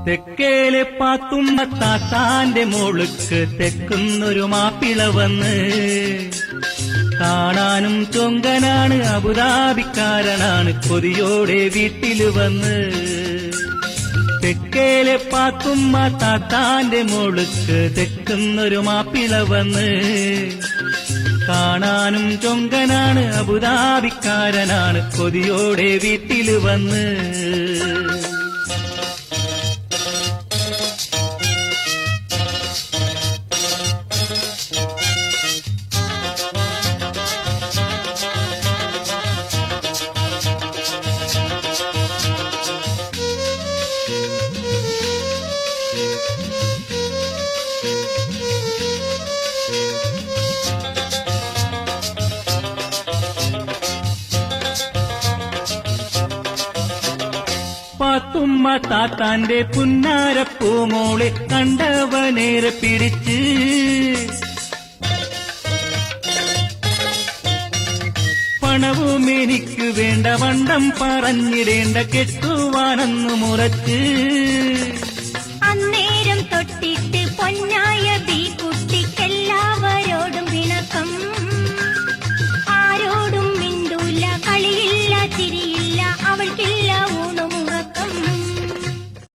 തെക്കേലെ പാത്തുമ്മ താത്താന്റെ മോൾക്ക് തെക്കുന്നൊരു മാപ്പിള വന്ന് കാണാനും ചൊങ്കനാണ്, അബുദാബിക്കാരനാണ്, കൊതിയോടെ വീട്ടില് വന്ന്. തെക്കേലെ പാത്തുമ്മ താത്താന്റെ മോൾക്ക് തെക്കുന്നൊരു മാപ്പിള വന്ന് കാണാനും ചൊങ്കനാണ്, അബുദാബിക്കാരനാണ്, കൊതിയോടെ വീട്ടില് വന്ന്. പാത്തുമ്മ താത്താന്റെ പുന്നാരപ്പൂമോളെ കണ്ടവനേറെ പിടിച്ച് പണവും എനിക്ക് വേണ്ട, വണ്ടം പറഞ്ഞിടേണ്ട, കെട്ടുവാനെന്നു മുറച്ച് അന്നേരം തൊട്ടിട്ട് പൊന്നായ